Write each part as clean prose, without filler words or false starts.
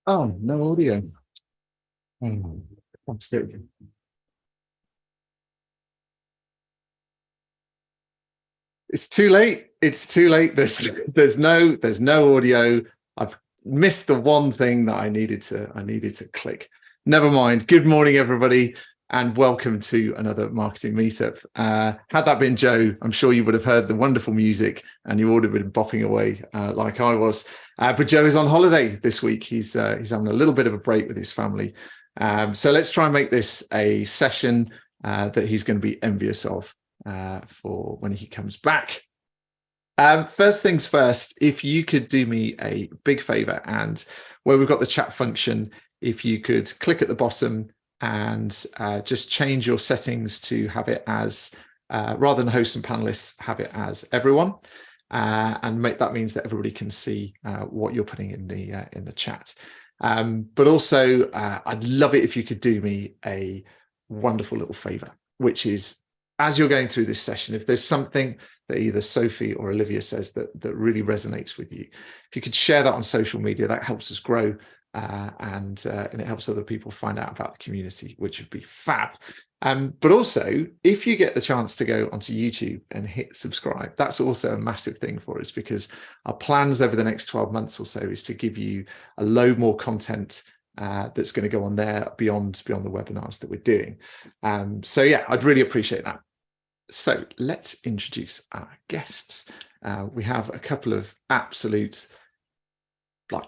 Oh, no audio. I'm sick. It's too late. It's too late. There's no audio. I've missed the one thing that I needed to click. Never mind. Good morning, everybody, and welcome to another marketing meetup. Had that been Joe, I'm sure you would have heard the wonderful music and you would have been bopping away like I was. But Joe is on holiday this week. He's having a little bit of a break with his family. So let's try and make this a session that he's going to be envious of for when he comes back. First things first, if you could do me a big favor, and where we've got the chat function, if you could click at the bottom and just change your settings to have it as, rather than hosts and panelists, have it as everyone, and that means that everybody can see what you're putting in the chat. But also, I'd love it if you could do me a wonderful little favor, which is, as you're going through this session, if there's something that either Sophie or Olivia says that really resonates with you, if you could share that on social media, that helps us grow, and it helps other people find out about the community, which would be fab. But also, if you get the chance to go onto YouTube and hit subscribe, that's also a massive thing for us, because our plans over the next 12 months or so is to give you a load more content that's going to go on there beyond the webinars that we're doing. So yeah, I'd really appreciate that. So let's introduce our guests. We have a couple of absolute,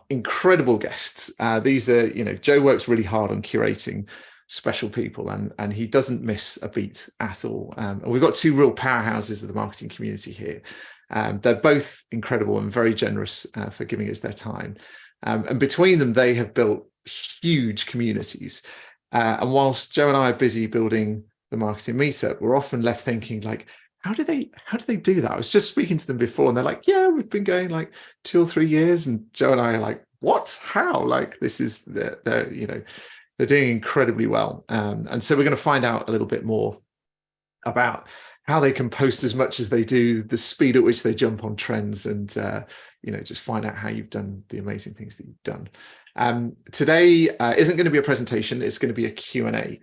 incredible guests. These are, Joe works really hard on curating special people, and he doesn't miss a beat at all. And we've got two real powerhouses of the marketing community here. They're both incredible and very generous for giving us their time. And between them, they have built huge communities. And whilst Joe and I are busy building the marketing meetup, we're often left thinking, how do they do that? I was just speaking to them before, and they're like, yeah, we've been going 2 or 3 years. And Joe and I are like, what? How? This is they're doing incredibly well. And so we're going to find out a little bit more about how they can post as much as they do, the speed at which they jump on trends, and just find out how you've done the amazing things that you've done. Today isn't going to be a presentation, it's going to be a Q&A.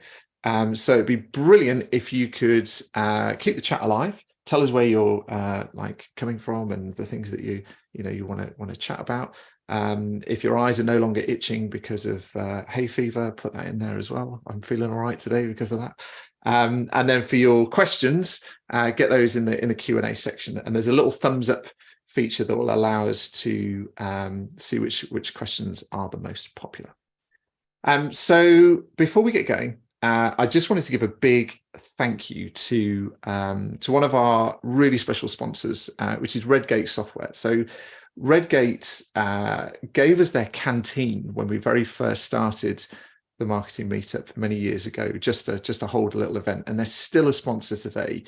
So it'd be brilliant if you could keep the chat alive. Tell us where you're coming from and the things that you want to chat about. If your eyes are no longer itching because of hay fever, put that in there as well. I'm feeling all right today because of that. And then for your questions, get those in the Q&A section. And there's a little thumbs up feature that will allow us to see which questions are the most popular. So before we get going, I just wanted to give a big thank you to one of our really special sponsors, which is Redgate Software. So Redgate gave us their canteen when we very first started the marketing meetup many years ago, just to hold a little event, and they're still a sponsor today.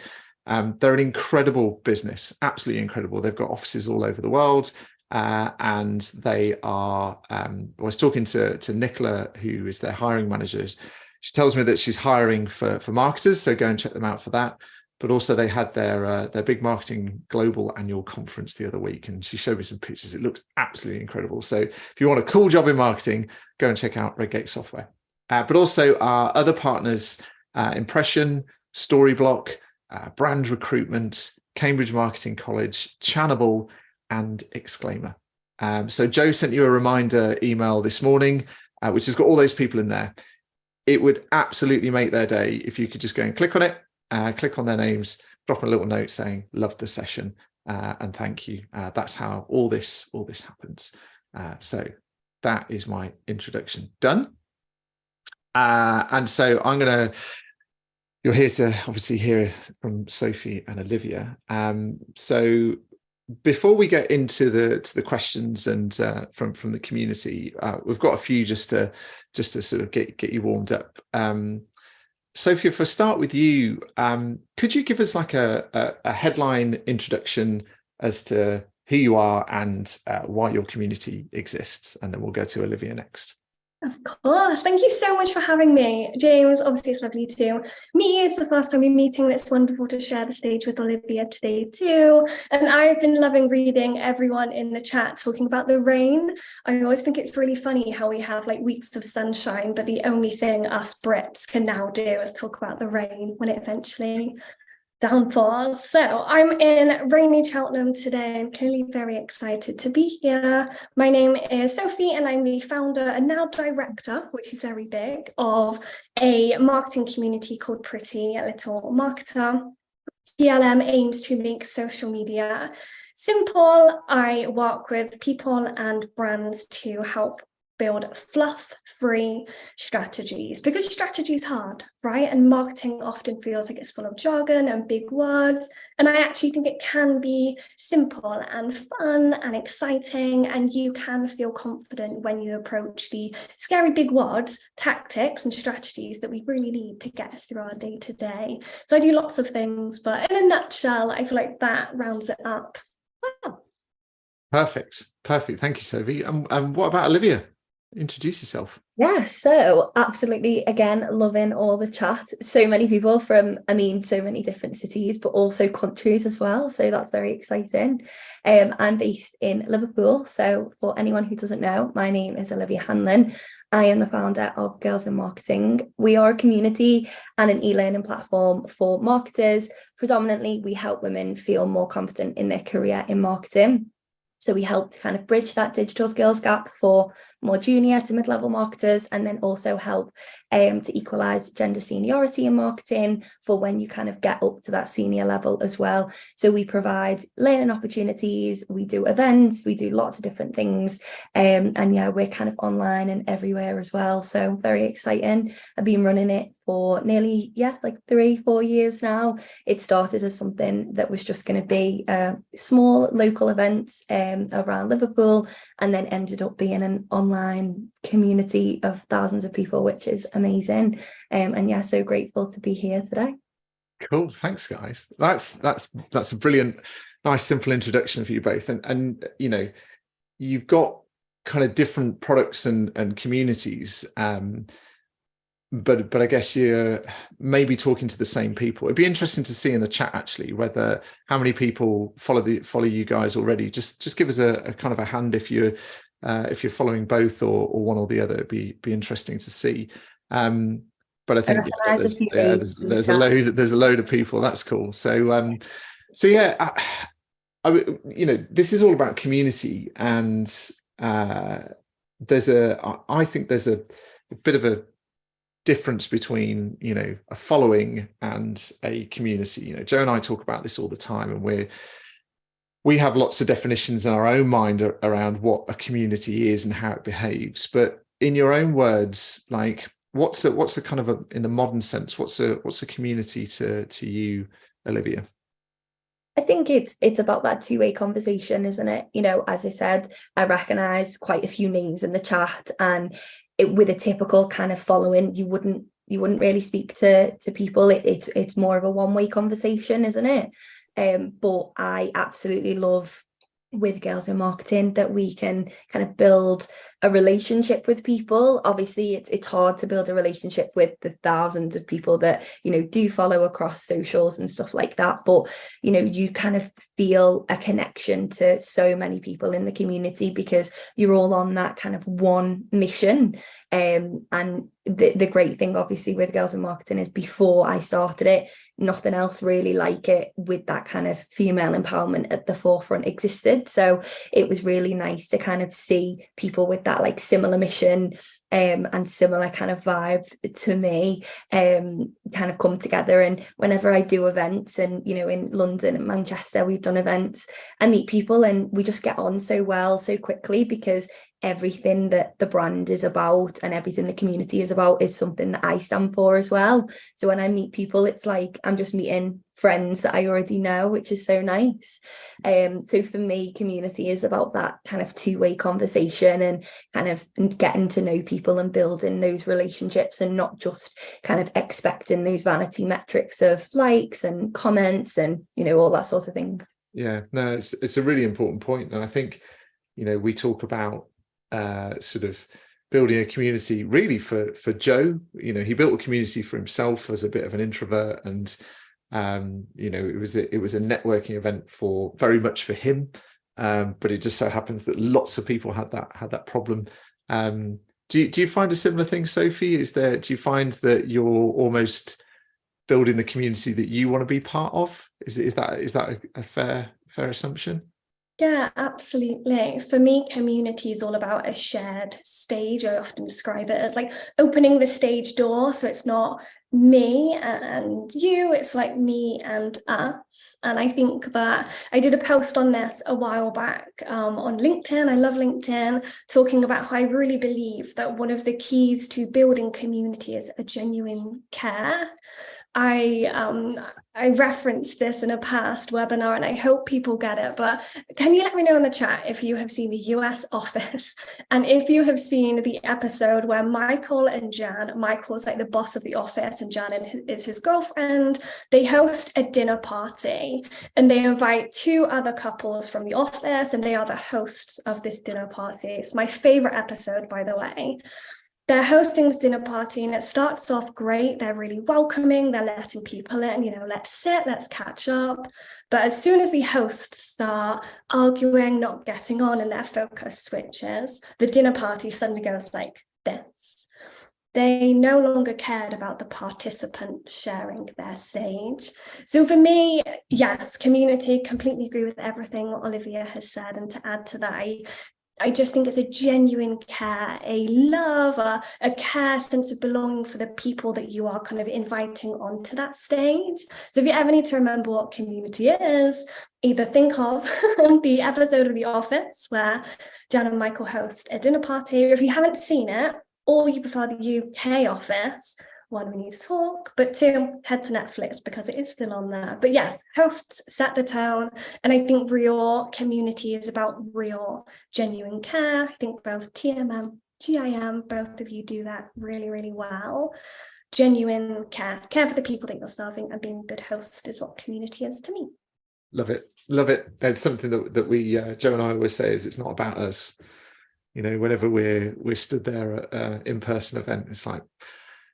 They're an incredible business, absolutely incredible. They've got offices all over the world. And they are, I was talking to Nicola, who is their hiring manager. She tells me that she's hiring for marketers, so go and check them out for that. But also they had their big marketing global annual conference the other week, and she showed me some pictures. It looked absolutely incredible. So if you want a cool job in marketing, go and check out Redgate Software. But also our other partners, Impression, Storyblock, Brand Recruitment, Cambridge Marketing College, Channable, and Exclaimer. So Joe sent you a reminder email this morning, which has got all those people in there. It would absolutely make their day if you could just go and click on it, click on their names, drop a little note saying, love the session, and thank you. That's how all this happens. So that is my introduction done. And so you're here to obviously hear from Sophie and Olivia. So before we get into the questions and from the community, we've got a few just to sort of get you warmed up. Sophie, if I start with you, could you give us a headline introduction as to who you are and why your community exists, and then we'll go to Olivia next. Of course. Thank you so much for having me, James. Obviously, it's lovely to meet you. It's the first time we're meeting. It's wonderful to share the stage with Olivia today, too. And I've been loving reading everyone in the chat talking about the rain. I always think it's really funny how we have like weeks of sunshine, but the only thing us Brits can now do is talk about the rain when it eventually downfalls. So I'm in rainy Cheltenham today. I'm clearly very excited to be here. My name is Sophie, and I'm the founder and now director, which is very big, of a marketing community called Pretty Little Marketer. PLM aims to make social media simple. I work with people and brands to help build fluff-free strategies, because strategy is hard, right? And marketing often feels like it's full of jargon and big words. And I actually think it can be simple and fun and exciting, and you can feel confident when you approach the scary big words, tactics, and strategies that we really need to get us through our day-to-day. So I do lots of things, but in a nutshell, I feel like that rounds it up. Wow. Perfect. Thank you, Sophie. And what about Olivia? Introduce yourself. Yeah, so absolutely, again, loving all the chat. So many people from, so many different cities, but also countries as well. So that's very exciting. I'm based in Liverpool. So for anyone who doesn't know, my name is Olivia Hanlon. I am the founder of Girls in Marketing. We are a community and an e-learning platform for marketers. Predominantly, we help women feel more confident in their career in marketing. So we help to kind of bridge that digital skills gap for more junior to mid-level marketers, and then also help to equalise gender seniority in marketing for when you kind of get up to that senior level as well. So we provide learning opportunities, we do events, we do lots of different things. And yeah, we're kind of online and everywhere as well. So very exciting. I've been running it for nearly, like 3-4 years now. It started as something that was just going to be small local events around Liverpool, and then ended up being an online community of thousands of people, which is amazing. And yeah, so grateful to be here today. Cool. Thanks, guys. That's a brilliant, nice, simple introduction for you both. And you know, you've got kind of different products and communities. But I guess you're maybe talking to the same people. It'd be interesting to see in the chat actually whether how many people follow you guys already. Just give us a kind of a hand if you're following both or one or the other. It'd be interesting to see. But I think there's a load of people. That's cool. So yeah, this is all about community, and I think there's a bit of a difference between a following and a community. Joe and I talk about this all the time, and we have lots of definitions in our own mind around what a community is and how it behaves. But in your own words, like what's a kind of in the modern sense, what's a community to you, Olivia? I think it's about that two-way conversation, isn't it? As I said, I recognize quite a few names in the chat, and with a typical kind of following, you wouldn't really speak to people. It's more of a one-way conversation, isn't it? But I absolutely love with Girls in Marketing that we can kind of build a relationship with people. Obviously it's hard to build a relationship with the thousands of people that do follow across socials and stuff like that, but you kind of feel a connection to so many people in the community because you're all on that kind of one mission. And the great thing obviously with Girls in Marketing is before I started it, nothing else really like it with that kind of female empowerment at the forefront existed. So it was really nice to kind of see people with that like similar mission and similar kind of vibe to me kind of come together. And whenever I do events, and in London and Manchester we've done events, I meet people and we just get on so well so quickly, because everything that the brand is about and everything the community is about is something that I stand for as well. So when I meet people, it's like I'm just meeting friends that I already know, which is so nice. So for me, community is about that kind of two-way conversation and kind of getting to know people and building those relationships, and not just kind of expecting those vanity metrics of likes and comments and all that sort of thing. Yeah, no, it's a really important point, and I think we talk about sort of building a community really for Joe. You know, he built a community for himself as a bit of an introvert, and you know, it was a networking event for very much for him, but it just so happens that lots of people had that problem. Do you find a similar thing, Sophie? Do you find that you're almost building the community that you want to be part of? Is that a fair assumption? Yeah, absolutely. For me, community is all about a shared stage. I often describe it as like opening the stage door. So it's not me and you, it's like me and us. And I think that I did a post on this a while back on LinkedIn. I love LinkedIn, talking about how I really believe that one of the keys to building community is a genuine care. I referenced this in a past webinar, and I hope people get it, but can you let me know in the chat if you have seen the US Office, and if you have seen the episode where Michael and Jan, Michael's like the boss of the office and Jan is his girlfriend, they host a dinner party and they invite two other couples from the office and they are the hosts of this dinner party. It's my favorite episode, by the way. They're hosting the dinner party and it starts off great. They're really welcoming. They're letting people in, you know, let's sit, let's catch up. But as soon as the hosts start arguing, not getting on, and their focus switches, the dinner party suddenly goes like this. They no longer cared about the participant sharing their stage. So for me, yes, community, completely agree with everything Olivia has said. And to add to that, I just think it's a genuine care, a love, a care, sense of belonging for the people that you are kind of inviting onto that stage. So if you ever need to remember what community is, either think of the episode of The Office where Jan and Michael host a dinner party, or if you haven't seen it, or you prefer the UK Office, one, we need to talk, but two, head to Netflix because it is still on there. But yes, hosts set the tone, and I think real community is about real, genuine care. I think both TMM, GIM, both of you do that really, really well. Genuine care for the people that you're serving, and being a good host is what community is to me. Love it. It's something that we Joe and I always say is it's not about us. You know, whenever we're stood there at an in-person event, it's like,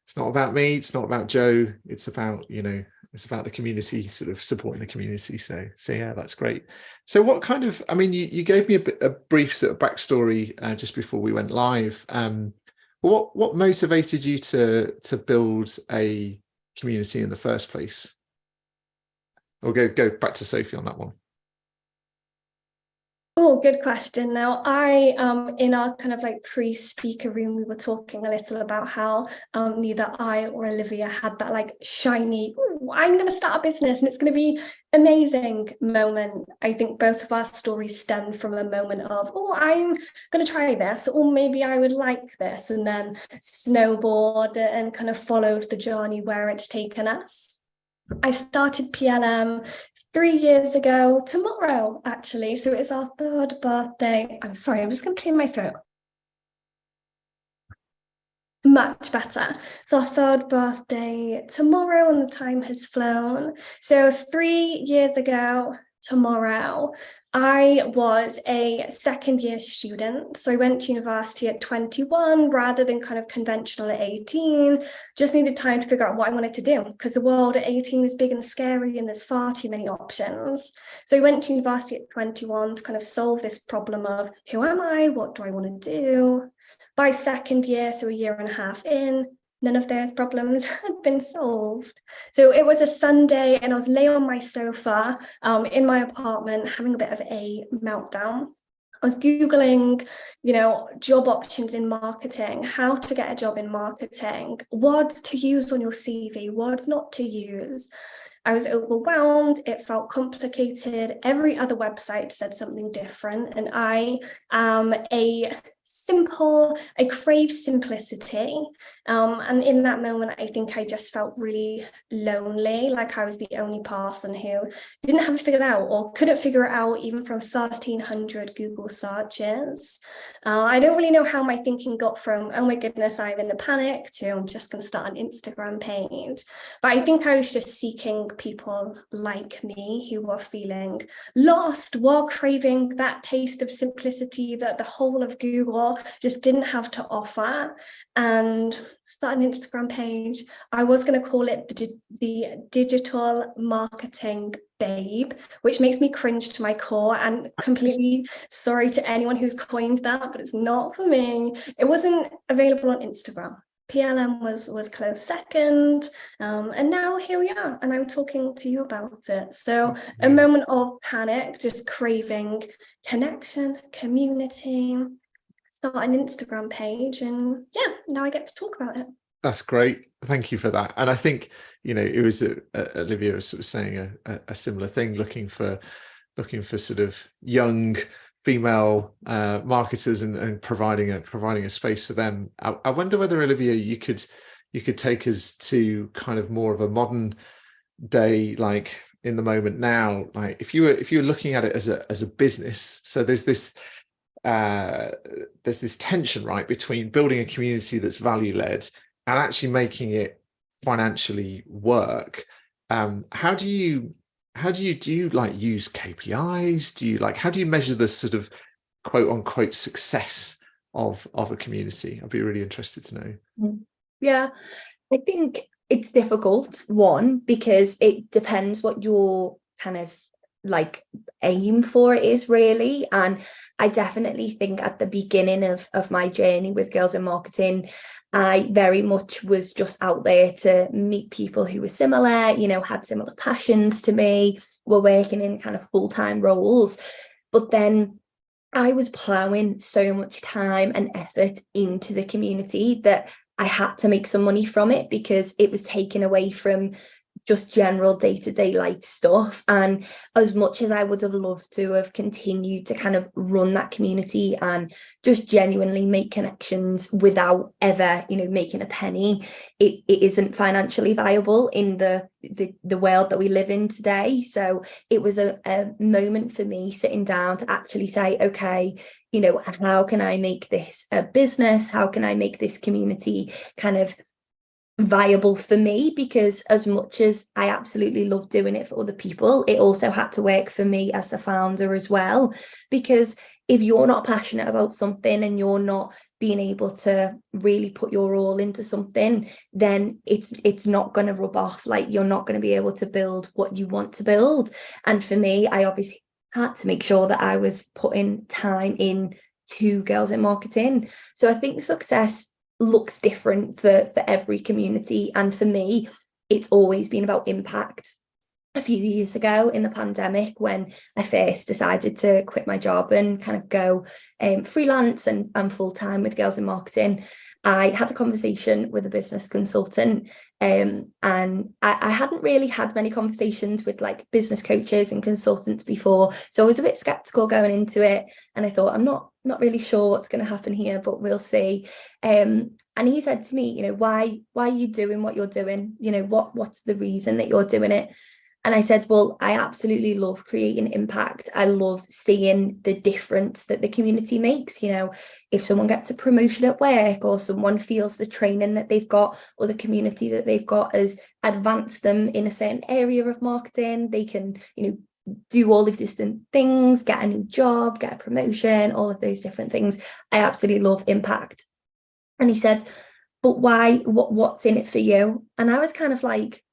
it's not about me, it's not about Joe, it's about, you know, it's about the community, sort of supporting the community. So yeah, that's great. So what kind of, I mean, you gave me a brief sort of backstory just before we went live. What motivated you to build a community in the first place? Or go back to Sophie on that one. Oh, good question. Now, in our kind of like pre-speaker room, we were talking a little about how neither I or Olivia had that like shiny, I'm going to start a business and it's going to be amazing moment. I think both of our stories stemmed from a moment of, oh, I'm going to try this, or maybe I would like this, and then snowboard and kind of followed the journey where it's taken us. I started PLM 3 years ago tomorrow, actually. So it's our third birthday. I'm sorry, I'm just going to clear my throat. Much better. So our third birthday tomorrow, and the time has flown. So 3 years ago tomorrow, I was a second-year student. So I went to university at 21 rather than kind of conventional at 18. Just needed time to figure out what I wanted to do, because the world at 18 is big and scary and there's far too many options. So I went to university at 21 to kind of solve this problem of who am I? What do I want to do? By second year, so a year and a half in, none of those problems had been solved. So it was a Sunday and I was laying on my sofa in my apartment having a bit of a meltdown. I was Googling, you know, job options in marketing, how to get a job in marketing, words to use on your CV, words not to use. I was overwhelmed. It felt complicated. Every other website said something different. And I am I crave simplicity. And in that moment, I think I just felt really lonely, like I was the only person who didn't have it figured out or couldn't figure it out even from 1,300 Google searches. I don't really know how my thinking got from, oh my goodness, I'm in a panic, to I'm just going to start an Instagram page. But I think I was just seeking people like me who were feeling lost, were craving that taste of simplicity that the whole of Google before, just didn't have to offer, and started an Instagram page. I was going to call it the Digital Marketing Babe, which makes me cringe to my core, and completely sorry to anyone who's coined that, but it's not for me. It wasn't available on Instagram. PLM was close second, and now here we are, and I'm talking to you about it. So a moment of panic, just craving connection, community, start an Instagram page, and yeah, now I get to talk about it. That's great. Thank you for that. And I think, it was Olivia was sort of saying a similar thing, looking for sort of young female marketers and providing a space for them. I wonder whether, Olivia, you could take us to kind of more of a modern day, like in the moment now, like if you were looking at it as a business. So there's this tension, right, between building a community that's value led and actually making it financially work. How do you like use KPIs? How do you measure the sort of quote unquote success of a community? I'd be really interested to know. Yeah, I think it's difficult, one, because it depends what your kind of like aim for it is, really. And I definitely think at the beginning of my journey with Girls in Marketing, I very much was just out there to meet people who were similar, had similar passions to me, were working in kind of full-time roles. But then I was plowing so much time and effort into the community that I had to make some money from it, because it was taken away from just general day-to-day life stuff. And as much as I would have loved to have continued to kind of run that community and just genuinely make connections without ever, making a penny, it isn't financially viable in the world that we live in today. So it was a moment for me sitting down to actually say, okay, how can I make this a business? How can I make this community kind of viable for me? Because as much as I absolutely love doing it for other people, it also had to work for me as a founder as well. Because if you're not passionate about something and you're not being able to really put your all into something, then it's not going to rub off. Like, you're not going to be able to build what you want to build. And for me, I obviously had to make sure that I was putting time in to Girls in Marketing. So I think success looks different for every community. And for me, it's always been about impact. A few years ago in the pandemic, when I first decided to quit my job and kind of go freelance and full-time with Girls in Marketing, I had a conversation with a business consultant, and I hadn't really had many conversations with like business coaches and consultants before, so I was a bit skeptical going into it, and I thought, I'm not really sure what's going to happen here, but we'll see. And he said to me, why are you doing what you're doing? What's the reason that you're doing it? And I said, well, I absolutely love creating impact. I love seeing the difference that the community makes. If someone gets a promotion at work, or someone feels the training that they've got, or the community that they've got has advanced them in a certain area of marketing, they can, do all these different things, get a new job, get a promotion, all of those different things. I absolutely love impact. And he said, but why? What's in it for you? And I was kind of like,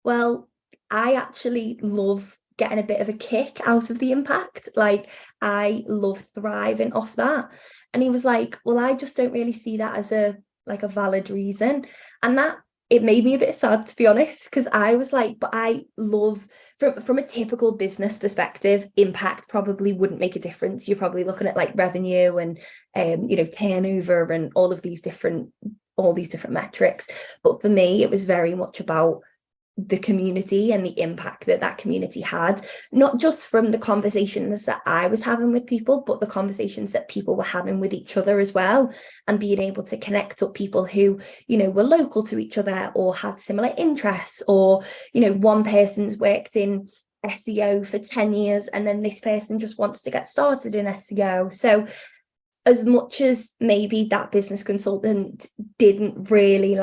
well, I actually love getting a bit of a kick out of the impact. Like, I love thriving off that. And he was like, well, I just don't really see that as a valid reason. And that, it made me a bit sad, to be honest, because I was like, but I love, from a typical business perspective, impact probably wouldn't make a difference. You're probably looking at like revenue and turnover and all these different metrics. But for me, it was very much about the community and the impact that community had, not just from the conversations that I was having with people, but the conversations that people were having with each other as well, and being able to connect up people who, were local to each other or had similar interests, or, one person's worked in SEO for 10 years and then this person just wants to get started in SEO. So as much as maybe that business consultant didn't really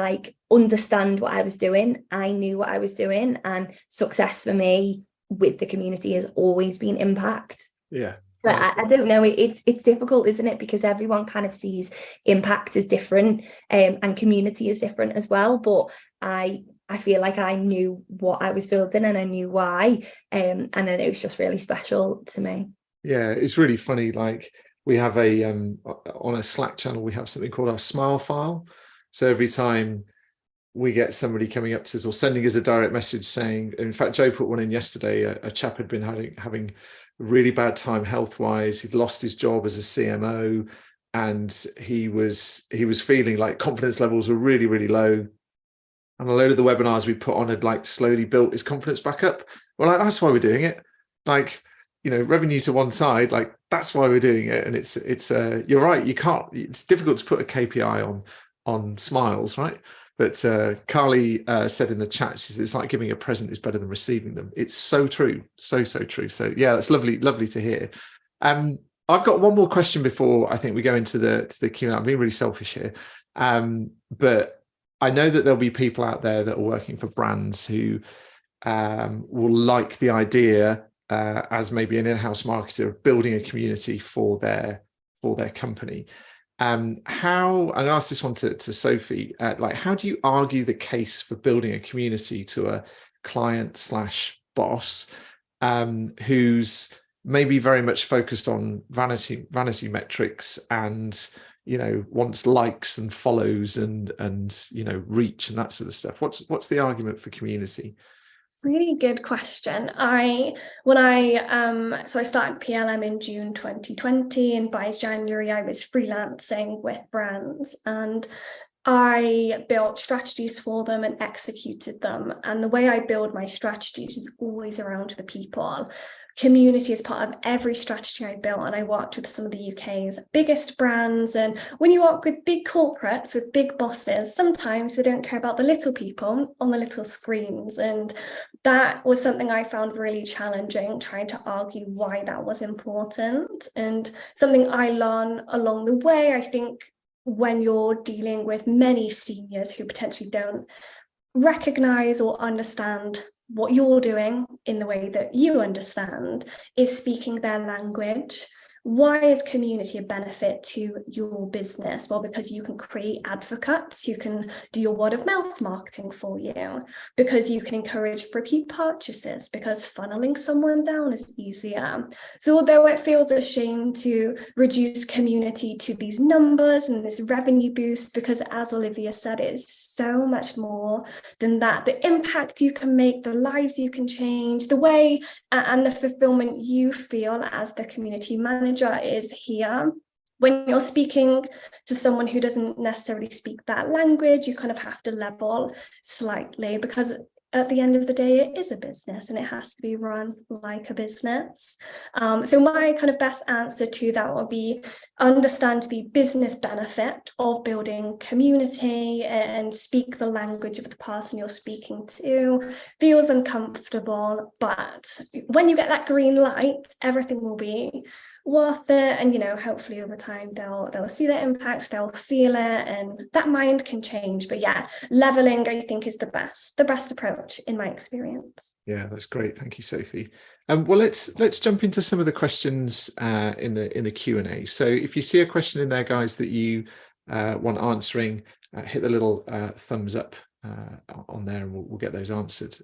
understand what I was doing, I knew what I was doing, and success for me with the community has always been impact. Yeah. But I don't know, it's difficult, isn't it? Because everyone kind of sees impact as different, and community is different as well. But I feel like I knew what I was building and I knew why. And then it was just really special to me. Yeah, it's really funny. Like we have on a Slack channel, we have something called our smile file. So every time we get somebody coming up to us or sending us a direct message saying, in fact, Joe put one in yesterday, a chap had been having a really bad time health-wise. He'd lost his job as a CMO and he was feeling like confidence levels were really, really low. And a load of the webinars we put on had like slowly built his confidence back up. Well, like, that's why we're doing it. Like, you know, revenue to one side, like that's why we're doing it. And it's you're right. It's difficult to put a KPI on smiles, right? But Carly said in the chat, she says, it's like giving a present is better than receiving them. It's so true. So true. So yeah, that's lovely to hear. I've got one more question before I think we go into the Q&A. I'm being really selfish here. But I know that there'll be people out there that are working for brands who will like the idea as maybe an in-house marketer of building a community for their company. How, and I'll ask this one to Sophie, like how do you argue the case for building a community to a client / boss who's maybe very much focused on vanity metrics and, you know, wants likes and follows and you know, reach and that sort of stuff? What's the argument for community? Really good question. So I started PLM in June 2020, and by January I was freelancing with brands, and I built strategies for them and executed them. And the way I build my strategies is always around the people. Community is part of every strategy I built, and I worked with some of the UK's biggest brands. And when you work with big corporates, with big bosses, sometimes they don't care about the little people on the little screens. And that was something I found really challenging, trying to argue why that was important. And something I learned along the way, I think, when you're dealing with many seniors who potentially don't recognize or understand what you're doing in the way that you understand, is speaking their language. Why is community a benefit to your business? Well, because you can create advocates, you can do your word of mouth marketing for you, because you can encourage repeat purchases, because funneling someone down is easier. So although it feels a shame to reduce community to these numbers and this revenue boost, because as Olivia said, it's so much more than that. The impact you can make, the lives you can change, the way and the fulfillment you feel as the community manager is here. When you're speaking to someone who doesn't necessarily speak that language, you kind of have to level slightly, because at the end of the day, it is a business and it has to be run like a business. So my kind of best answer to that would be understand the business benefit of building community and speak the language of the person you're speaking to. Feels uncomfortable, but when you get that green light, everything will be worth it. And, you know, hopefully over time they'll see the impact, they'll feel it, and that mind can change. But yeah, leveling, I think, is the best approach in my experience. Yeah, that's great. Thank you, Sophie. Well, let's jump into some of the questions in the Q&A. So if you see a question in there, guys, that you want answering, hit the little thumbs up on there, and we'll get those answered.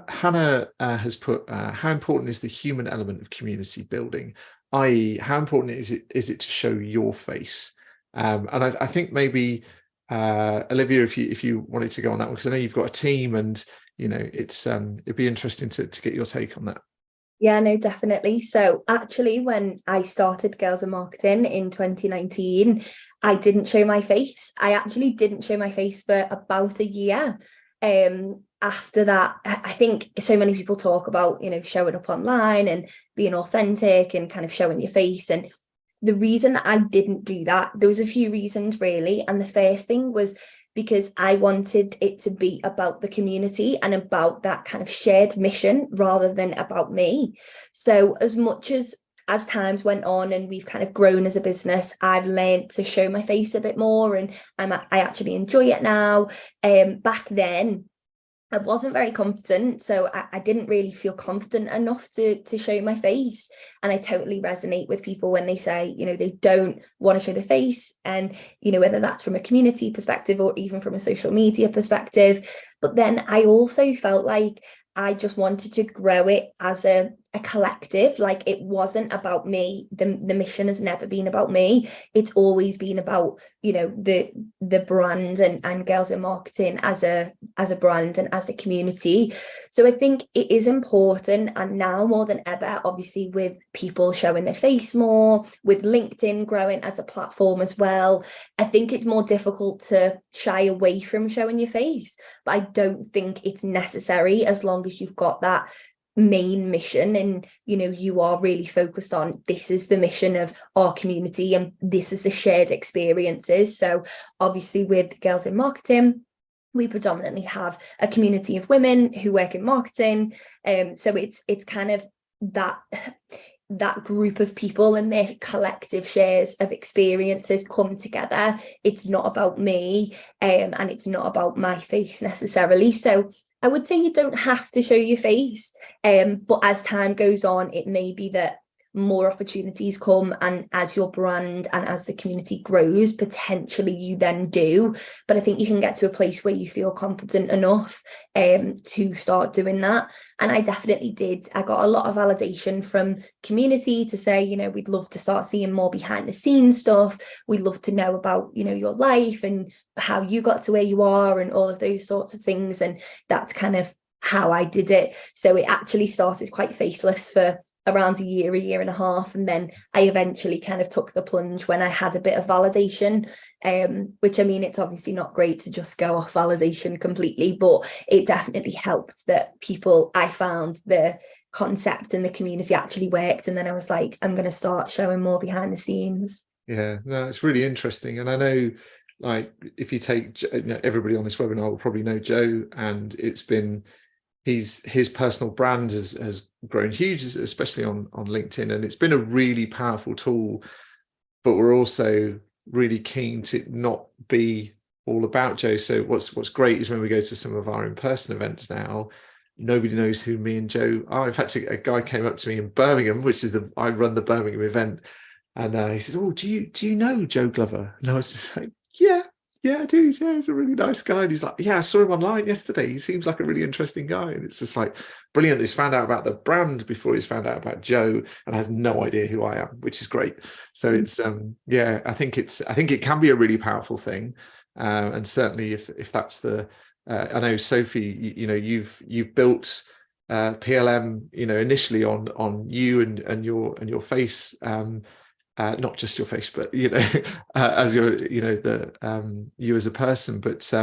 Hannah has put, how important is the human element of community building? I.e., how important is it to show your face? And I think maybe Olivia, if you wanted to go on that one, because I know you've got a team, and you know it'd be interesting to get your take on that. Yeah, no, definitely. So actually, when I started Girls in Marketing in 2019, I didn't show my face. I actually didn't show my face for about a year. After that, I think so many people talk about, you know, showing up online and being authentic and kind of showing your face. And the reason that I didn't do that, there was a few reasons really. And the first thing was because I wanted it to be about the community and about that kind of shared mission rather than about me. So as much as times went on and we've kind of grown as a business, I've learned to show my face a bit more, and I actually enjoy it now. Back then, I wasn't very confident, so I didn't really feel confident enough to show my face. And I totally resonate with people when they say, you know, they don't want to show their face, and, you know, whether that's from a community perspective or even from a social media perspective. But then I also felt like I just wanted to grow it as a collective. Like, it wasn't about me. The mission has never been about me. It's always been about, you know, the brand and Girls in Marketing as a brand and as a community. So I think it is important, and now more than ever, obviously, with people showing their face more, with LinkedIn growing as a platform as well, I think it's more difficult to shy away from showing your face. But I don't think it's necessary, as long as you've got that main mission and, you know, you are really focused on, this is the mission of our community and this is the shared experiences. So obviously with Girls in Marketing, we predominantly have a community of women who work in marketing, so it's kind of that group of people and their collective shares of experiences come together. It's not about me, and it's not about my face necessarily. So I would say you don't have to show your face, but as time goes on, it may be that more opportunities come, and as your brand and as the community grows, potentially you then do. But I think you can get to a place where you feel confident enough to start doing that. And I definitely did. I got a lot of validation from community to say, you know, we'd love to start seeing more behind the scenes stuff. We'd love to know about, you know, your life and how you got to where you are and all of those sorts of things. And that's kind of how I did it. So it actually started quite faceless for around a year and a half, and then I eventually kind of took the plunge when I had a bit of validation, which, I mean, it's obviously not great to just go off validation completely, but it definitely helped that I found the concept and the community actually worked, and then I was like, I'm going to start showing more behind the scenes. Yeah, no, it's really interesting. And I know, like, if you take, you know, everybody on this webinar will probably know Joe, and it's been, his personal brand has grown huge, especially on LinkedIn, and it's been a really powerful tool. But we're also really keen to not be all about Joe. So what's great is when we go to some of our in-person events now, nobody knows who me and Joe are. In fact, a guy came up to me in Birmingham, which is I run the Birmingham event, and he said, "Oh, do you know Joe Glover?" And I was just like, yeah, I do. He's a really nice guy. And he's like, yeah, I saw him online yesterday. He seems like a really interesting guy. And it's just like brilliant. He's found out about the brand before he's found out about Joe, and has no idea who I am, which is great. So it's yeah, I think it can be a really powerful thing. And certainly if that's the I know, Sophie, you know, you've built PLM, you know, initially on you and your face. Not just your face, but, you know, as your, you know, the you as a person. But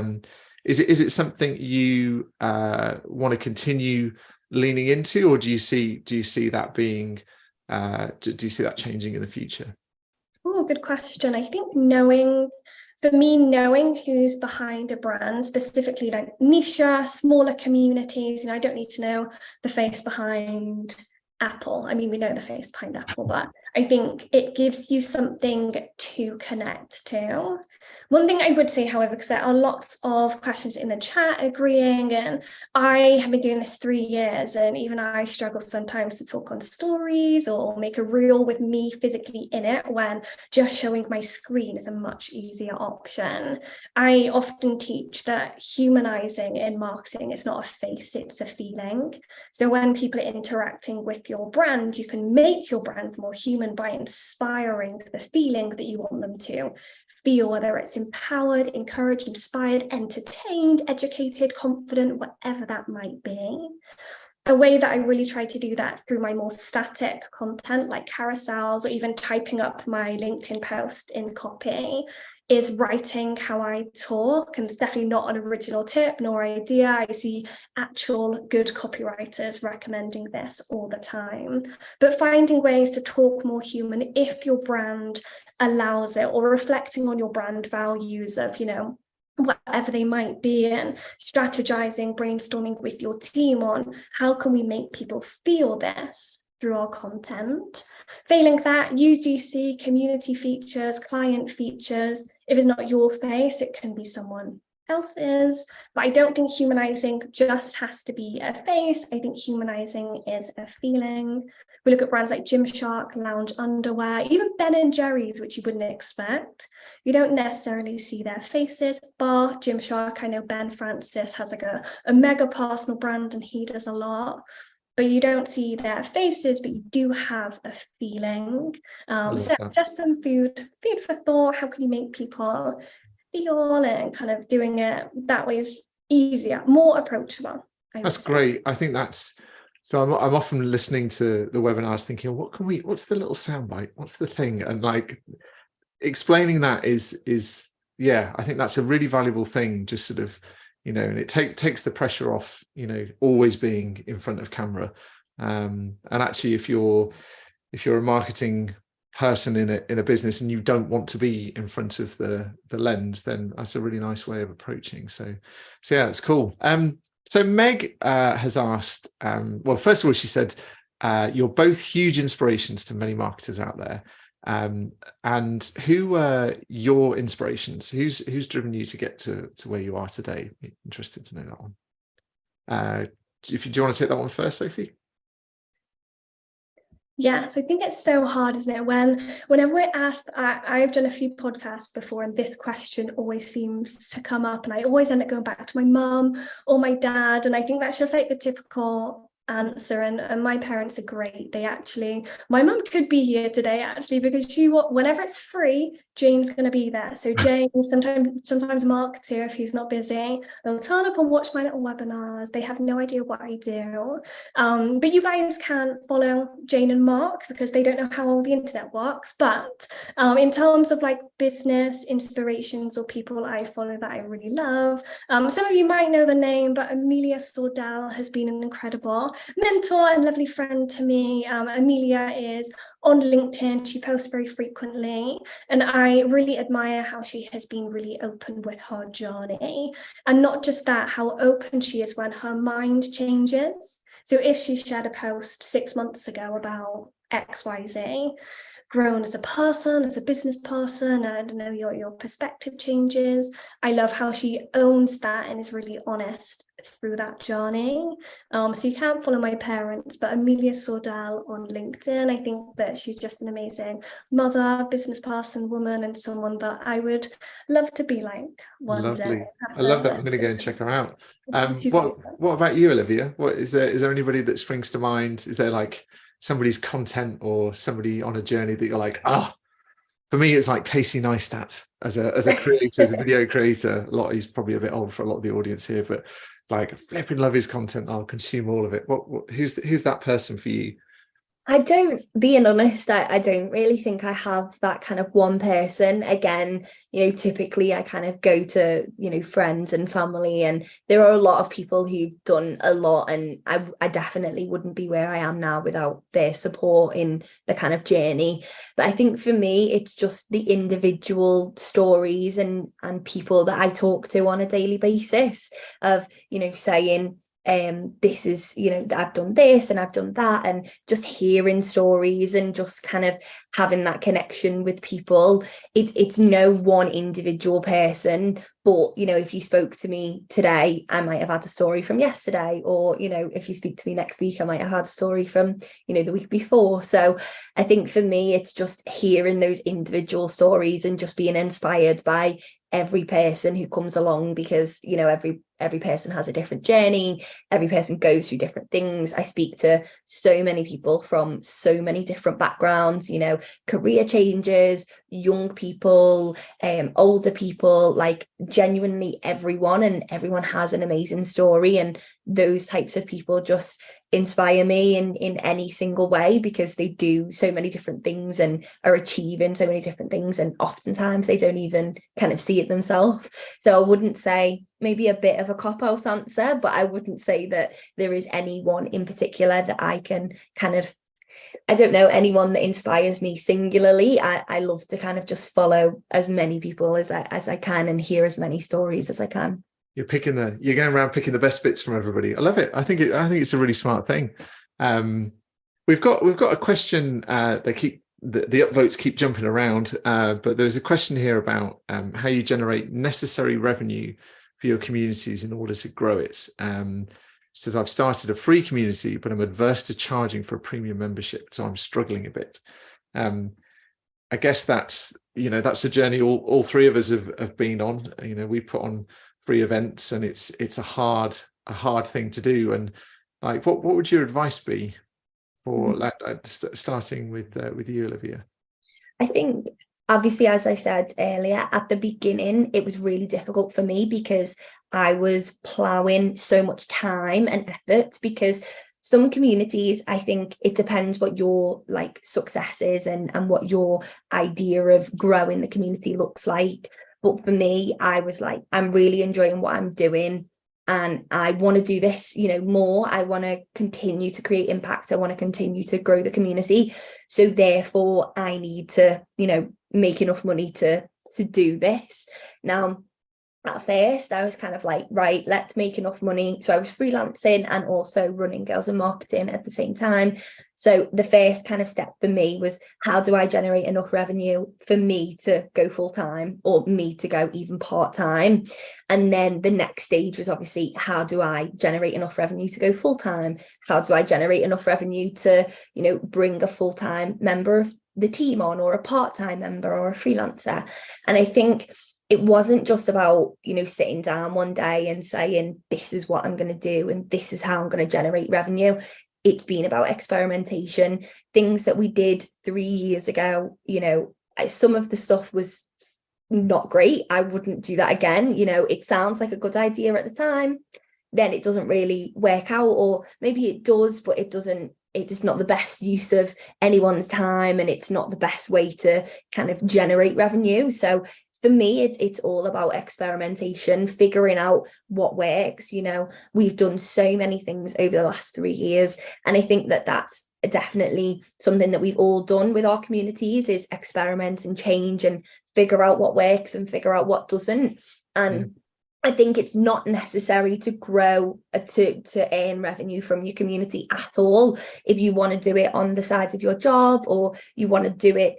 is it something you want to continue leaning into, or do you see that being do you see that changing in the future? Oh, good question. I think knowing who's behind a brand, specifically like niche, smaller communities, you know, I don't need to know the face behind Apple. I mean, we know the face behind Apple, but I think it gives you something to connect to. One thing I would say, however, because there are lots of questions in the chat agreeing, and I have been doing this 3 years, and even I struggle sometimes to talk on stories or make a reel with me physically in it, when just showing my screen is a much easier option. I often teach that humanizing in marketing is not a face, it's a feeling. So when people are interacting with your brand, you can make your brand more human by inspiring the feeling that you want them to feel, whether it's empowered, encouraged, inspired, entertained, educated, confident, whatever that might be. A way that I really try to do that through my more static content, like carousels or even typing up my LinkedIn post in copy, is writing how I talk. And it's definitely not an original tip nor idea. I see actual good copywriters recommending this all the time. But finding ways to talk more human if your brand allows it, or reflecting on your brand values of, you know, whatever they might be, and strategizing, brainstorming with your team on how can we make people feel this through our content. Failing that, UGC, community features, client features. If it's not your face, it can be someone else is. But I don't think humanizing just has to be a face. I think humanizing is a feeling. We look at brands like Gymshark, Lounge Underwear, even Ben & Jerry's, which you wouldn't expect. You don't necessarily see their faces, but Gymshark, I know Ben Francis has like a mega personal brand and he does a lot. But you don't see their faces, but you do have a feeling. So just some food for thought. How can you make people feel, and kind of doing it that way is easier, more approachable. That's great. I think that's, so I'm often listening to the webinars thinking, what's the little soundbite? What's the thing? And like explaining that is, yeah, I think that's a really valuable thing, just sort of, you know, and it takes the pressure off, you know, always being in front of camera. And actually, if you're a marketing person in a business and you don't want to be in front of the lens, then that's a really nice way of approaching. So yeah, it's cool. So Meg has asked, well, first of all, she said, you're both huge inspirations to many marketers out there. And who were your inspirations? Who's driven you to get to where you are today? Interested to know that one. Do you want to take that one first, Sophie? Yeah, so I think it's so hard, isn't it? Whenever we're asked, I've done a few podcasts before, and this question always seems to come up, and I always end up going back to my mum or my dad, and I think that's just like the typical answer. And my parents are great. My mum could be here today actually, because whenever it's free, Jane's going to be there. So Jane, sometimes Mark too, if he's not busy, they'll turn up and watch my little webinars. They have no idea what I do. But you guys can follow Jane and Mark because they don't know how all the internet works. But in terms of like business inspirations or people I follow that I really love, some of you might know the name, but Amelia Sordell has been an incredible mentor and lovely friend to me. Amelia is on LinkedIn. She posts very frequently, and I really admire how she has been really open with her journey, and not just that, how open she is when her mind changes. So if she shared a post 6 months ago about XYZ, grown as a person, as a business person, I don't know, your perspective changes. I love how she owns that and is really honest through that journey. So you can't follow my parents, but Amelia Sordell on LinkedIn, I think that she's just an amazing mother, business person, woman, and someone that I would love to be like one day. I love that. I'm going to go and check her out. What about you, Olivia? What is there anybody that springs to mind? Is there like somebody's content or somebody on a journey that you're like, for me, it's like Casey Neistat as a creator, as a video creator. He's probably a bit old for a lot of the audience here, but like flipping love his content. I'll consume all of it. Who's that person for you? Being honest, I don't really think I have that kind of one person. Again, typically I kind of go to, friends and family, and there are a lot of people who've done a lot, and I definitely wouldn't be where I am now without their support in the kind of journey. But I think for me, it's just the individual stories and people that I talk to on a daily basis of, saying, this is, I've done this and I've done that, and just hearing stories and just kind of having that connection with people. It's no one individual person, but if you spoke to me today, I might have had a story from yesterday, or if you speak to me next week, I might have had a story from the week before. So I think for me, it's just hearing those individual stories and just being inspired by every person who comes along, because every person has a different journey, every person goes through different things. I speak to so many people from so many different backgrounds, career changes, young people, older people, like genuinely everyone, and everyone has an amazing story. And those types of people just inspire me in any single way, because they do so many different things and are achieving so many different things, and oftentimes they don't even kind of see it themselves. So I wouldn't say, maybe a bit of a cop-out answer, but I wouldn't say that there is anyone in particular that I can kind of, I don't know, anyone that inspires me singularly. I love to kind of just follow as many people as I can and hear as many stories as I can. You're going around picking the best bits from everybody. I love it. I think it's a really smart thing. We've got a question. The upvotes keep jumping around, but there's a question here about how you generate necessary revenue for your communities in order to grow it. Says, I've started a free community, but I'm adverse to charging for a premium membership, so I'm struggling a bit. I guess that's a journey all three of us have been on. We put on free events, and it's a hard thing to do. And like, what would your advice be for starting with you, Olivia? I think, obviously, as I said earlier, at the beginning, it was really difficult for me because I was ploughing so much time and effort, because some communities, I think it depends what your like success is and what your idea of growing the community looks like. But for me, I was like, I'm really enjoying what I'm doing, and I want to do this, more. I want to continue to create impact. I want to continue to grow the community. So therefore, I need to, make enough money to do this. Now, at first, I was kind of like, right, let's make enough money. So I was freelancing and also running Girls in Marketing at the same time. So the first kind of step for me was, how do I generate enough revenue for me to go full time, or me to go even part time? And then the next stage was obviously, how do I generate enough revenue to go full time? How do I generate enough revenue to, bring a full time member of the team on, or a part time member, or a freelancer? And I think it wasn't just about, sitting down one day and saying, this is what I'm going to do and this is how I'm going to generate revenue. It's been about experimentation, things that we did 3 years ago. Some of the stuff was not great. I wouldn't do that again. It sounds like a good idea at the time, then it doesn't really work out, or maybe it does, but it doesn't. It's not the best use of anyone's time, and it's not the best way to kind of generate revenue. So for me, it's all about experimentation, figuring out what works. We've done so many things over the last 3 years, and I think that that's definitely something that we've all done with our communities, is experiment and change and figure out what works and figure out what doesn't. And I think it's not necessary to grow to earn revenue from your community at all. If you want to do it on the side of your job, or you want to do it,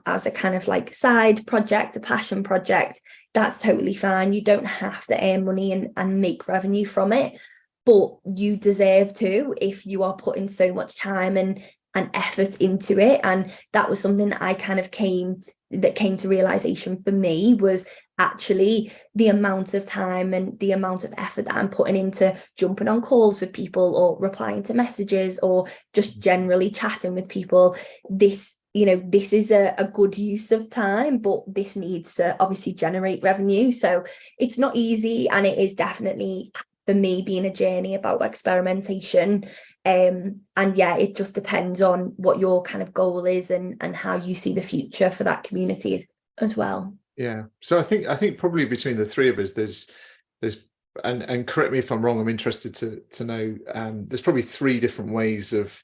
as a kind of like side project, a passion project, that's totally fine. You don't have to earn money and make revenue from it, but you deserve to, if you are putting so much time and effort into it. And that was something that I kind of came to realization for me, was actually the amount of time and the amount of effort that I'm putting into jumping on calls with people, or replying to messages, or just generally chatting with people. This is a good use of time, but this needs to obviously generate revenue. So it's not easy, and it is definitely, for me, being a journey about experimentation. And yeah, it just depends on what your kind of goal is and how you see the future for that community as well. Yeah. So I think probably between the three of us, there's and correct me if I'm wrong, I'm interested to know, there's probably 3 different ways of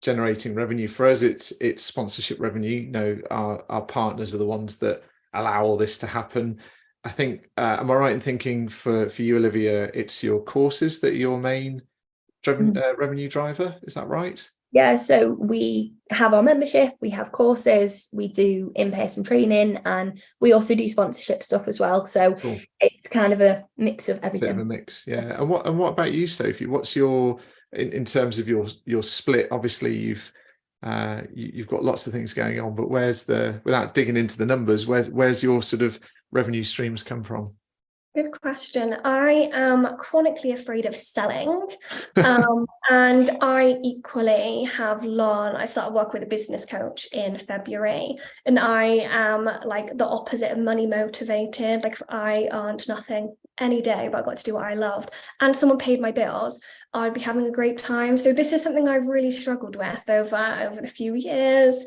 generating revenue. For us, it's sponsorship revenue. Our partners are the ones that allow all this to happen. I think, am I right in thinking for you, Olivia, it's your courses that are your main revenue driver? Is that right? Yeah, so we have our membership, we have courses, we do in-person training, and we also do sponsorship stuff as well. So cool. It's kind of a mix of everything. Bit of a mix, yeah. And what about you, Sophie? What's your, in terms of your split? Obviously, you've got lots of things going on, but without digging into the numbers, where's your sort of revenue streams come from? Good question. I am chronically afraid of selling, and I equally have I started work with a business coach in February, and I am like the opposite of money motivated. Like, if I earned nothing any day, but I got to do what I loved, and someone paid my bills, I'd be having a great time. So this is something I've really struggled with over the few years.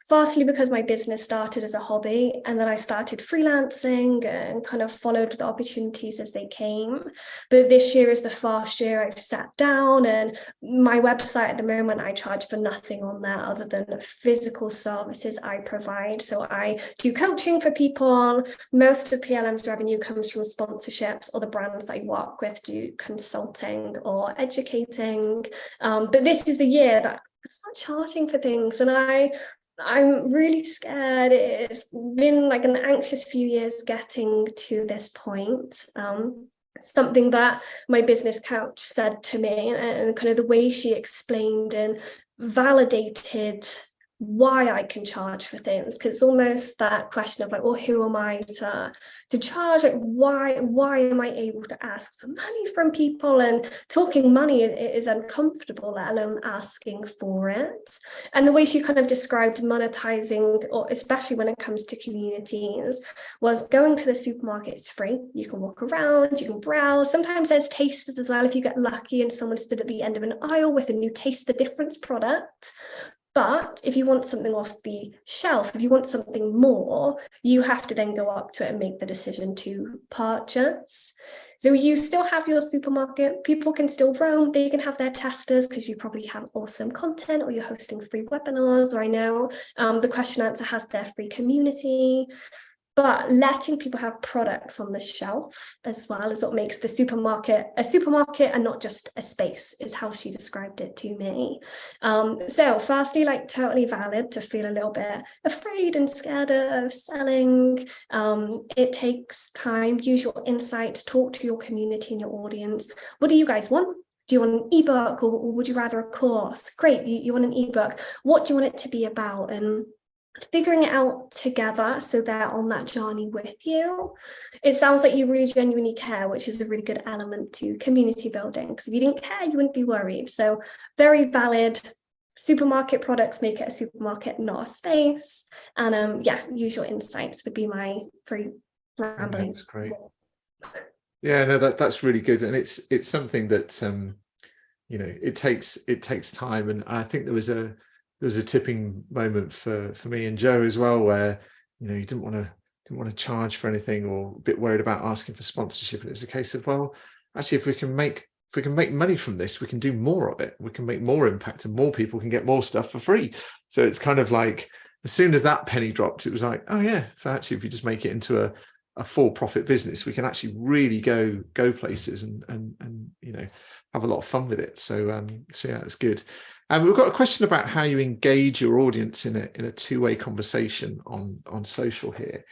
Vastly because my business started as a hobby, and then I started freelancing and kind of followed the opportunities as they came. But this year is the first year I've sat down, and my website at the moment, I charge for nothing on there other than the physical services I provide. So I do coaching for people. Most of PLM's revenue comes from sponsorships, or the brands I work with do consulting or educating. But this is the year that I start charging for things, and I I'm really scared. It's been like an anxious few years getting to this point. Something that my business coach said to me, and kind of the way she explained and validated why I can charge for things, because it's almost that question of like, well, who am I to charge? Like, why am I able to ask for money from people? And talking money is uncomfortable, let alone asking for it. And the way she kind of described monetizing, or especially when it comes to communities, was going to the supermarket is free. You can walk around, you can browse. Sometimes there's tasters as well if you get lucky and someone stood at the end of an aisle with a new Taste the Difference product. But if you want something off the shelf, if you want something more, you have to then go up to it and make the decision to purchase. So you still have your supermarket, people can still roam, they can have their testers because you probably have awesome content, or you're hosting free webinars, or I know the question answer has their free community. But letting people have products on the shelf as well is what makes the supermarket a supermarket and not just a space, is how she described it to me. So firstly, like, totally valid to feel a little bit afraid and scared of selling. It takes time. Use your insights, talk to your community and your audience. What do you guys want? Do you want an ebook, or would you rather a course? Great, you want an ebook. What do you want it to be about? And figuring it out together so they're on that journey with you. It sounds like you really genuinely care, which is a really good element to community building, because if you didn't care, you wouldn't be worried. So very valid. Supermarket products make it a supermarket, not a space. And yeah, use your insights would be my free rambling. That's great. Yeah, no, that's really good. And it's something that you know, it takes time. And I think there was a tipping moment for me and Joe as well, where, you know, you didn't want to charge for anything, or a bit worried about asking for sponsorship. And it's a case of, well, actually, if we can make money from this, we can do more of it. We can make more impact, and more people can get more stuff for free. So it's kind of like, as soon as that penny dropped, it was like, oh yeah, so actually, if we just make it into a for-profit business, we can actually really go places and you know, have a lot of fun with it. So yeah, it's good. And we've got a question about how you engage your audience in a two-way conversation on social here.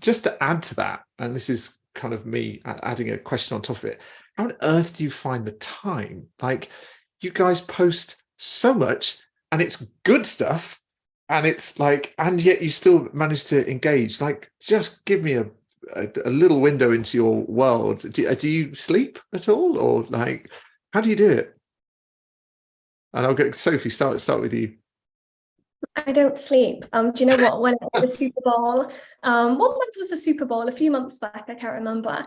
Just to add to that, and this is kind of me adding a question on top of it, how on earth do you find the time? Like, you guys post so much, and it's good stuff, and it's like, and yet you still manage to engage. Like, just give me a little window into your world. Do you sleep at all, or like, how do you do it? And I'll get Sophie, start with you. I don't sleep. Do you know what? When it was the Super Bowl, what month was the Super Bowl? A few months back, I can't remember.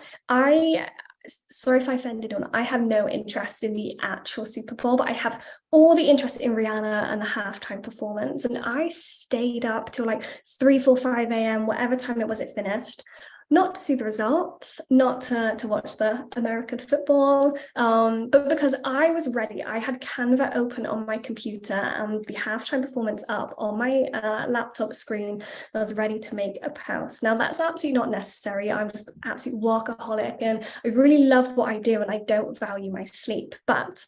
Sorry if I offended or not, I have no interest in the actual Super Bowl, but I have all the interest in Rihanna and the halftime performance. And I stayed up till like 3, 4, 5 a.m., whatever time it was it finished. Not to see the results, not to watch the American football, but because I was ready. I had Canva open on my computer and the halftime performance up on my laptop screen. I was ready to make a post. Now, that's absolutely not necessary. I'm just absolute workaholic, and I really love what I do, and I don't value my sleep. But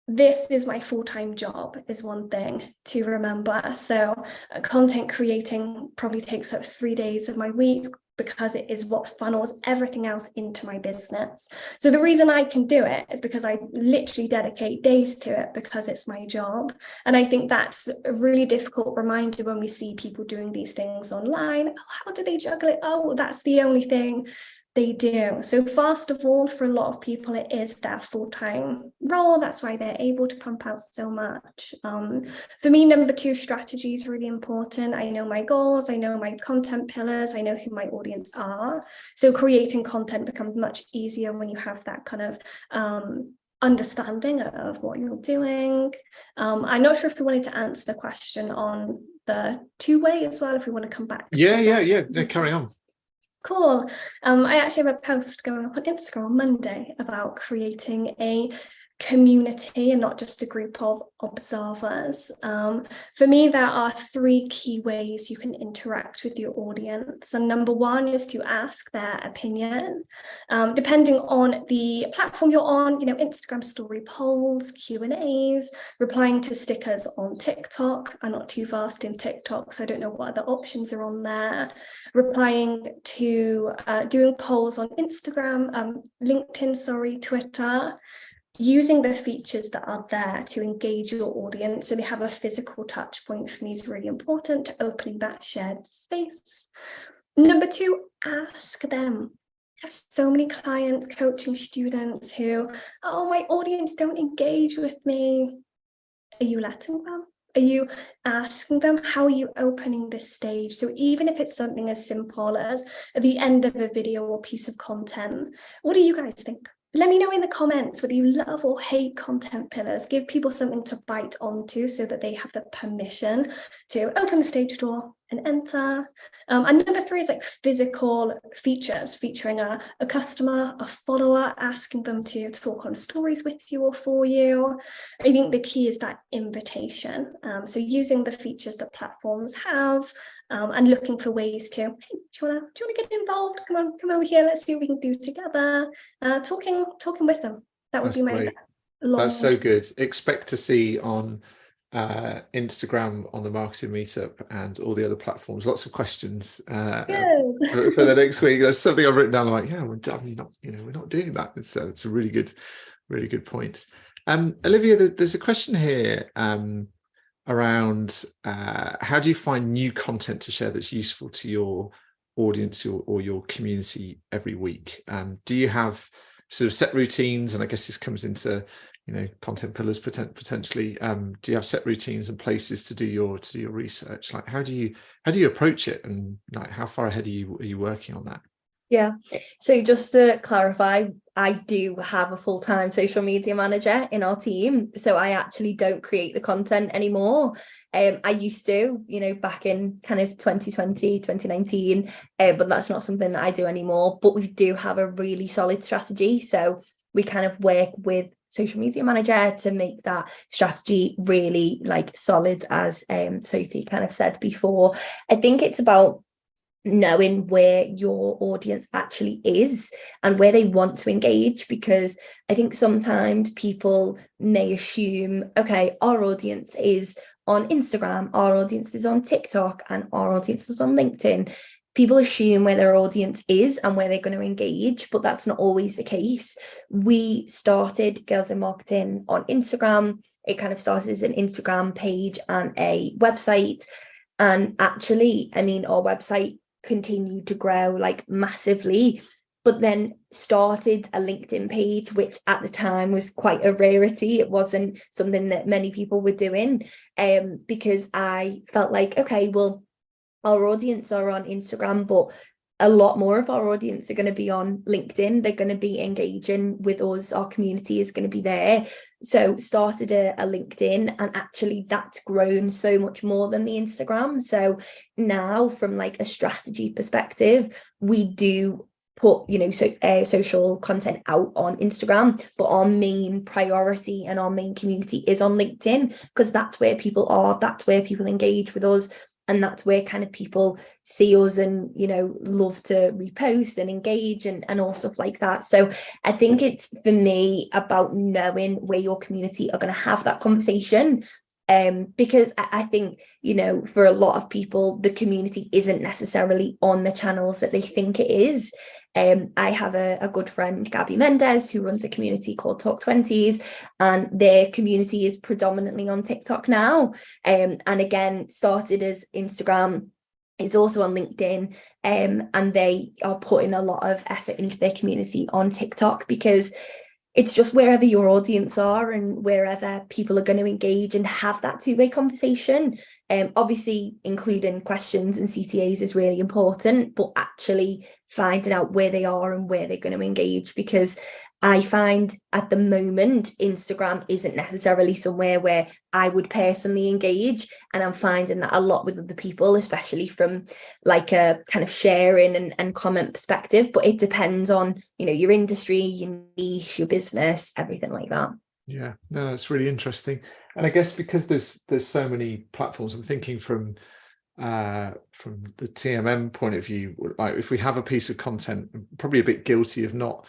this is my full-time job, is one thing to remember. So content creating probably takes up 3 days of my week, because it is what funnels everything else into my business. So the reason I can do it is because I literally dedicate days to it, because it's my job. And I think that's a really difficult reminder when we see people doing these things online. Oh, how do they juggle it? Oh, that's the only thing they do. So first of all, for a lot of people, it is their full-time role. That's why they're able to pump out so much. For me, number 2, strategy is really important. I know my goals, I know my content pillars, I know who my audience are. So creating content becomes much easier when you have that kind of understanding of what you're doing. I'm not sure if we wanted to answer the question on the two-way as well, if we want to come back. Yeah, carry on. Cool. I actually have a post going up on Instagram on Monday about creating a community and not just a group of observers. For me, there are 3 key ways you can interact with your audience. And number 1 is to ask their opinion. Depending on the platform you're on, Instagram story polls, Q&As, replying to stickers on TikTok. I'm not too versed in TikTok, so I don't know what other options are on there. Replying to doing polls on Instagram, LinkedIn, Twitter. Using the features that are there to engage your audience so they have a physical touch point for me is really important, opening that shared space. Number 2, ask them. I have so many clients coaching students who, my audience don't engage with me. Are you letting them? Are you asking them? How are you opening this stage? So even if it's something as simple as at the end of a video or piece of content, what do you guys think? Let me know in the comments whether you love or hate content pillars. Give people something to bite onto so that they have the permission to open the stage door and enter. And number 3 is like physical features, featuring a customer, a follower, asking them to talk on stories with you or for you. I think the key is that invitation. So using the features that platforms have, and looking for ways to, hey, do you want to get involved? Come over here. Let's see what we can do together. Talking with them. That would be my great. That's so good. Expect to see on Instagram, on the marketing meetup, and all the other platforms, lots of questions for the next week. That's something I've written down. I'm like, yeah, we're definitely not, we're not doing that. It's a really good point. Olivia, there's a question here around how do you find new content to share that's useful to your audience or your community every week? Do you have sort of set routines? And I guess this comes into content pillars potentially. Do you have set routines and places to do your research? Like how do you approach it, and like how far ahead are you working on that? Yeah, so just to clarify, I do have a full-time social media manager in our team, so I actually don't create the content anymore. I used to, back in kind of 2020, 2019, but that's not something that I do anymore. But we do have a really solid strategy, so we kind of work with social media manager to make that strategy really like solid, as Sophie kind of said before. I think it's about knowing where your audience actually is and where they want to engage, because I think sometimes people may assume, okay, our audience is on Instagram, our audience is on TikTok, and our audience is on LinkedIn. People assume where their audience is and where they're going to engage, but that's not always the case. We started Girls in Marketing on Instagram. It kind of started as an Instagram page and a website. And actually, our website continued to grow like massively, but then started a LinkedIn page, which at the time was quite a rarity. It wasn't something that many people were doing, because I felt like, okay, well, our audience are on Instagram, but a lot more of our audience are going to be on LinkedIn. They're going to be engaging with us. Our community is going to be there. So started a LinkedIn, and actually that's grown so much more than the Instagram. So now from like a strategy perspective, we do put, social content out on Instagram, but our main priority and our main community is on LinkedIn, because that's where people are, that's where people engage with us. And that's where kind of people see us and, love to repost and engage and all stuff like that. So I think it's, for me, about knowing where your community are going to have that conversation. Because I think, for a lot of people, the community isn't necessarily on the channels that they think it is. I have a good friend, Gabby Mendez, who runs a community called Talk 20s, and their community is predominantly on TikTok now. And again, started as Instagram, is also on LinkedIn, and they are putting a lot of effort into their community on TikTok, because it's just wherever your audience are and wherever people are going to engage and have that two-way conversation. Obviously, including questions and CTAs is really important, but actually finding out where they are and where they're going to engage, because I find at the moment, Instagram isn't necessarily somewhere where I would personally engage. And I'm finding that a lot with other people, especially from like a kind of sharing and comment perspective. But it depends on, your industry, your niche, your business, everything like that. Yeah, no, it's really interesting. And I guess because there's so many platforms, I'm thinking from the TMM point of view, like if we have a piece of content, I'm probably a bit guilty of not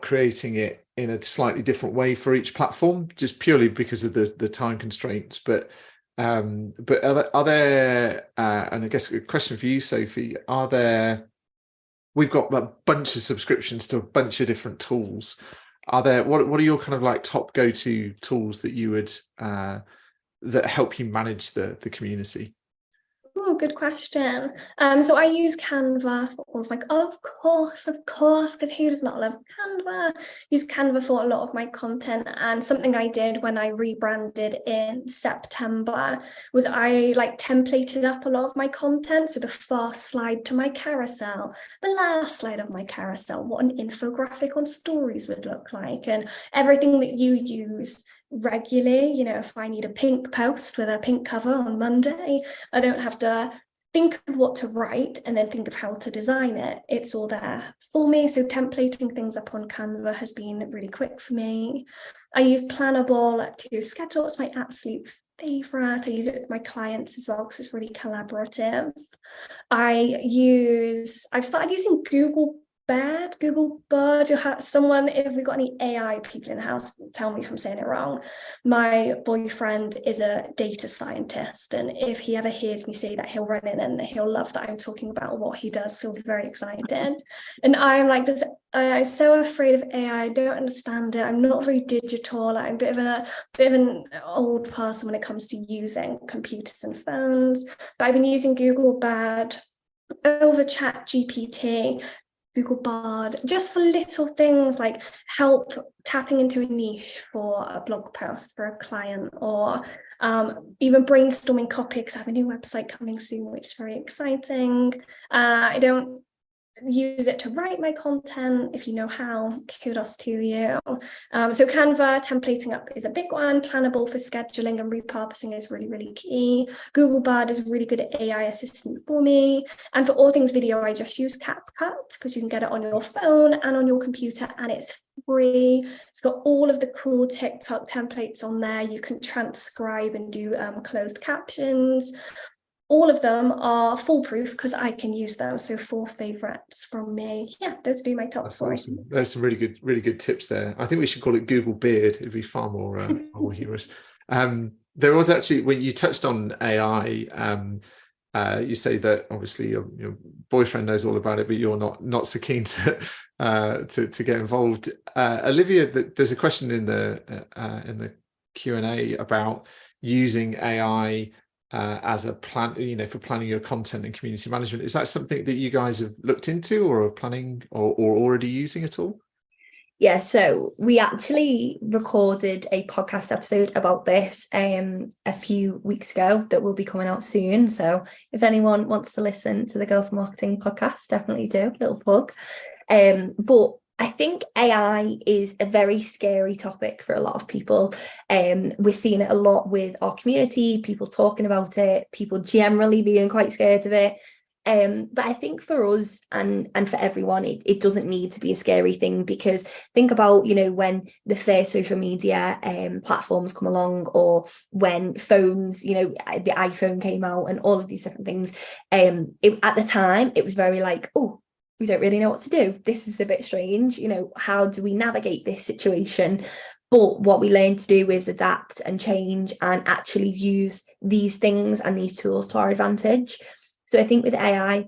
creating it in a slightly different way for each platform, just purely because of the time constraints. But are there and I guess a question for you, Sophie, we've got a bunch of subscriptions to a bunch of different tools. What are your kind of like top go-to tools that you would that help you manage the community? Oh, good question. So I use Canva for all of of course, because who does not love Canva? Use Canva for a lot of my content, and something I did when I rebranded in September was I templated up a lot of my content. So the first slide to my carousel, the last slide of my carousel, what an infographic on stories would look like, and everything that you use regularly. If I need a pink post with a pink cover on Monday, I don't have to think of what to write and then think of how to design it. It's all there for me. So templating things up on Canva has been really quick for me. I use Plannable to schedule. It's my absolute favorite. I use it with my clients as well because it's really collaborative. I've started using Google Bird. You'll have someone, if we've got any AI people in the house, tell me if I'm saying it wrong. My boyfriend is a data scientist, and if he ever hears me say that, he'll run in and he'll love that I'm talking about what he does. So he'll be very excited. And I'm I'm so afraid of AI. I don't understand it. I'm not very digital. I'm a bit of an old person when it comes to using computers and phones. But I've been using Google Bird over ChatGPT, Google Bard, just for little things like help tapping into a niche for a blog post for a client, or even brainstorming copy, because I have a new website coming soon, which is very exciting. I don't use it to write my content. If you know how, kudos to you. So Canva templating up is a big one. Plannable for scheduling and repurposing is really, really key. Google Bard is really good at AI assistant for me. And for all things video, I just use CapCut because you can get it on your phone and on your computer, and it's free. It's got all of the cool TikTok templates on there. You can transcribe and do closed captions. All of them are foolproof because I can use them. So 4 favorites from me. Yeah, those would be my top That's 4. awesome. There's some really good tips there. I think we should call it Google Beard. It'd be far more humorous. There was actually, when you touched on AI, you say that obviously your boyfriend knows all about it, but you're not so keen to get involved. Olivia, there's a question in the Q&A about using AI as a plan, for planning your content and community management. Is that something that you guys have looked into or are planning or already using at all? Yeah, so we actually recorded a podcast episode about this a few weeks ago that will be coming out soon. So if anyone wants to listen to the Girls Marketing podcast, definitely do, little plug. But I think AI is a very scary topic for a lot of people. We're seeing it a lot with our community, people talking about it, people generally being quite scared of it. But I think for us and for everyone, it doesn't need to be a scary thing, because think about, when the first social media platforms come along, or when phones, the iPhone came out and all of these different things. At the time, it was very like, oh, we don't really know what to do. This is a bit strange. How do we navigate this situation? But what we learn to do is adapt and change and actually use these things and these tools to our advantage. So I think with AI,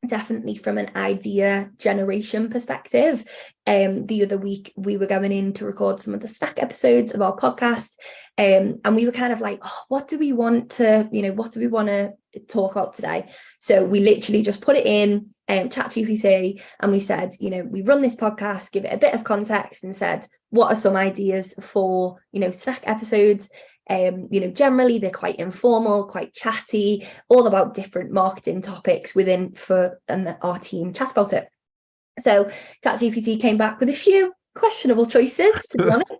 definitely from an idea generation perspective, the other week we were going in to record some of the snack episodes of our podcast, and we were kind of like, oh, what do we want to talk about today? So we literally just put it in ChatGPT, and we said, we run this podcast, give it a bit of context, and said, what are some ideas for snack episodes? Generally they're quite informal, quite chatty, all about different marketing topics and our team chat about it. So ChatGPT came back with a few questionable choices, to be honest.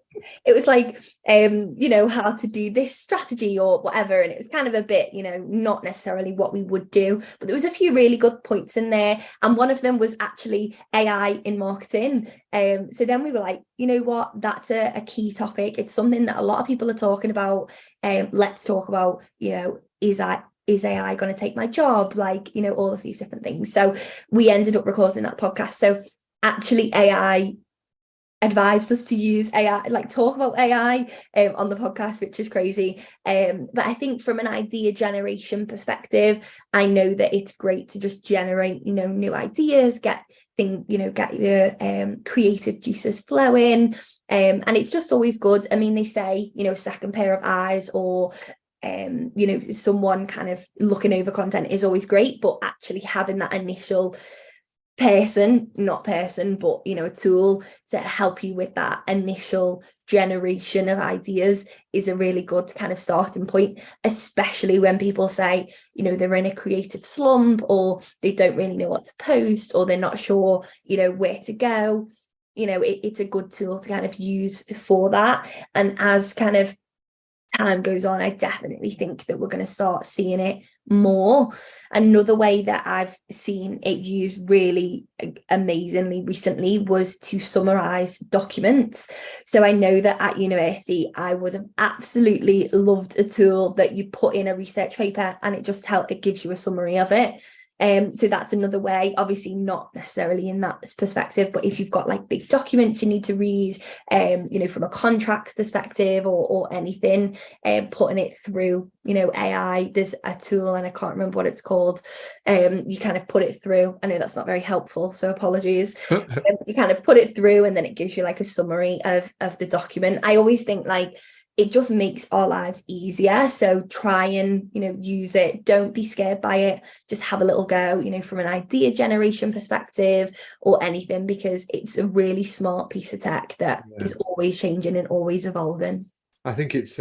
It was like, how to do this strategy or whatever. And it was kind of a bit, not necessarily what we would do, but there was a few really good points in there. And one of them was actually AI in marketing. So then we were like, you know what, that's a key topic. It's something that a lot of people are talking about. Let's talk about, is AI going to take my job? Like, all of these different things. So we ended up recording that podcast. So actually AI advised us to use AI, like talk about AI on the podcast, which is crazy. But I think from an idea generation perspective, I know that it's great to just generate, new ideas, get your creative juices flowing. And it's just always good. I mean, they say, second pair of eyes or someone kind of looking over content is always great, but actually having that initial but a tool to help you with that initial generation of ideas is a really good kind of starting point, especially when people say, they're in a creative slump or they don't really know what to post or they're not sure, where to go. It's a good tool to kind of use for that. And as kind of time goes on, I definitely think that we're going to start seeing it more. Another way that I've seen it used really amazingly recently was to summarize documents. So I know that at university, I would have absolutely loved a tool that you put in a research paper and it gives you a summary of it. So that's another way, obviously not necessarily in that perspective, but if you've got like big documents you need to read, from a contract perspective or anything, putting it through, AI, there's a tool and I can't remember what it's called. You kind of put it through. I know that's not very helpful, so apologies. You kind of put it through and then it gives you like a summary of the document. I always think like, it just makes our lives easier. So try and, use it. Don't be scared by it. Just have a little go, from an idea generation perspective or anything, because it's a really smart piece of tech that is always changing and always evolving. I think it's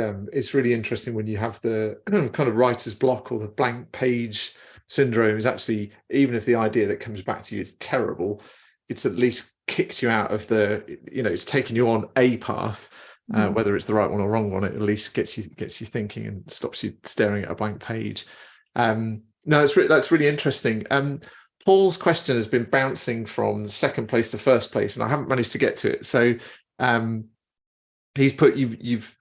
really interesting when you have the kind of writer's block or the blank page syndrome. Is actually, even if the idea that comes back to you is terrible, it's at least kicked you out of it's taken you on a path. Whether it's the right one or wrong one, it at least gets you thinking and stops you staring at a blank page. No, that's really interesting. Paul's question has been bouncing from second place to first place, and I haven't managed to get to it. So he's put you've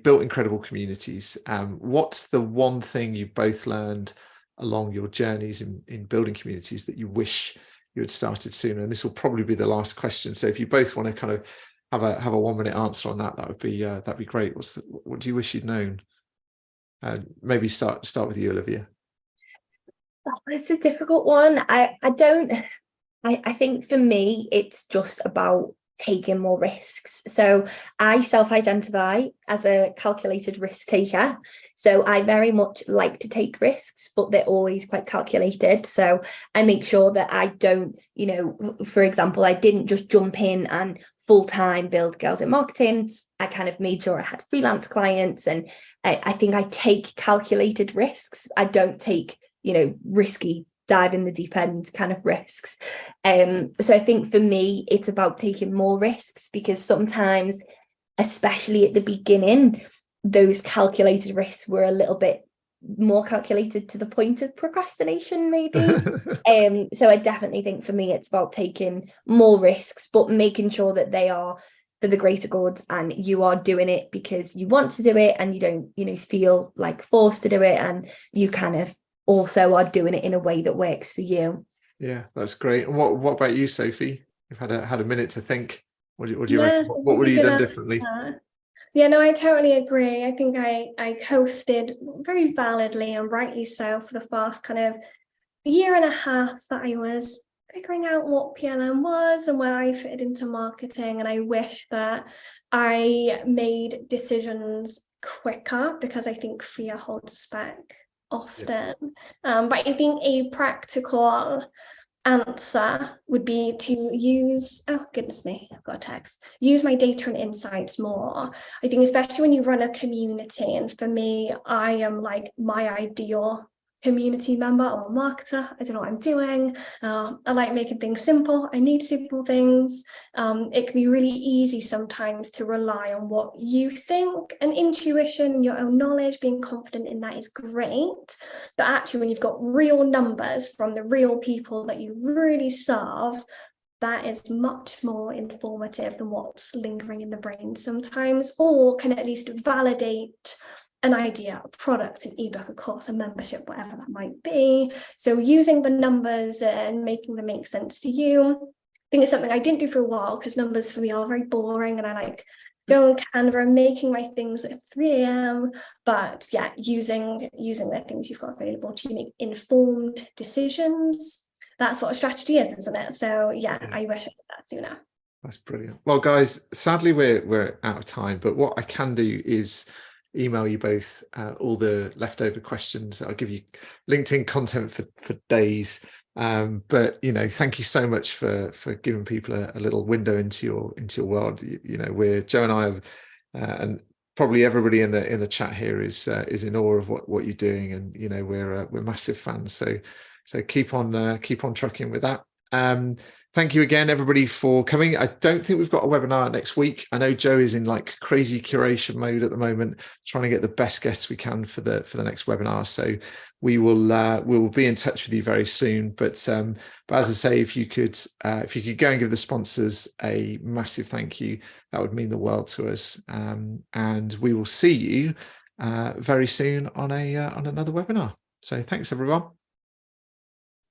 built incredible communities. What's the one thing you both learned along your journeys in building communities that you wish you had started sooner? And this will probably be the last question. So if you both want to kind of have a 1 minute answer on that would be that'd be great. What do you wish you'd known? Maybe start with you, Olivia. It's a difficult one. I think for me it's just about taking more risks. So I self-identify as a calculated risk taker. So I very much like to take risks, but they're always quite calculated. So I make sure that I don't, for example, I didn't just jump in and full-time build Girls in Marketing. I kind of made sure I had freelance clients, and I think I take calculated risks. I don't take, risky dive in the deep end kind of risks. So I think for me, it's about taking more risks, because sometimes, especially at the beginning, those calculated risks were a little bit more calculated to the point of procrastination, maybe. So I definitely think for me, it's about taking more risks, but making sure that they are for the greater good and you are doing it because you want to do it and you don't, feel like forced to do it, and you kind of also are doing it in a way that works for you. Yeah, that's great. And what about you, Sophie? You've had a minute to think. What do you reckon? What would you have done differently? Yeah, no, I totally agree. I think I coasted very validly and rightly so for the first kind of year and a half that I was figuring out what PLM was and where I fitted into marketing. And I wish that I made decisions quicker, because I think fear holds us back often. Yeah. But I think a practical answer would be to use, oh goodness me, I've got a text, use my data and insights more. I think especially when you run a community, and for me, I am like my ideal community member or marketer. I don't know what I'm doing. I like making things simple. I need simple things. It can be really easy sometimes to rely on what you think, and intuition, your own knowledge, being confident in that is great. But actually, when you've got real numbers from the real people that you really serve, that is much more informative than what's lingering in the brain sometimes, or can at least validate an idea, a product, an ebook, a course, a membership, whatever that might be. So using the numbers and making them make sense to you, I think it's something I didn't do for a while, because numbers for me are very boring, and I like go on Canva and making my things at 3 a.m. But yeah, using the things you've got available to make informed decisions. That's what a strategy is, isn't it? So yeah, I wish I did that sooner. That's brilliant. Well, guys, sadly we're out of time, but what I can do is email you both all the leftover questions. I'll give you LinkedIn content for days. But thank you so much for giving people a little window into your world. We're Joe and I and probably everybody in the chat here is in awe of what you're doing, and we're massive fans. So keep on trucking with that. Thank you again, everybody, for coming. I don't think we've got a webinar next week. I know Joe is in like crazy curation mode at the moment, trying to get the best guests we can for the next webinar. So we will be in touch with you very soon. But as I say, if you could go and give the sponsors a massive thank you, that would mean the world to us. And we will see you very soon on another webinar. So thanks, everyone.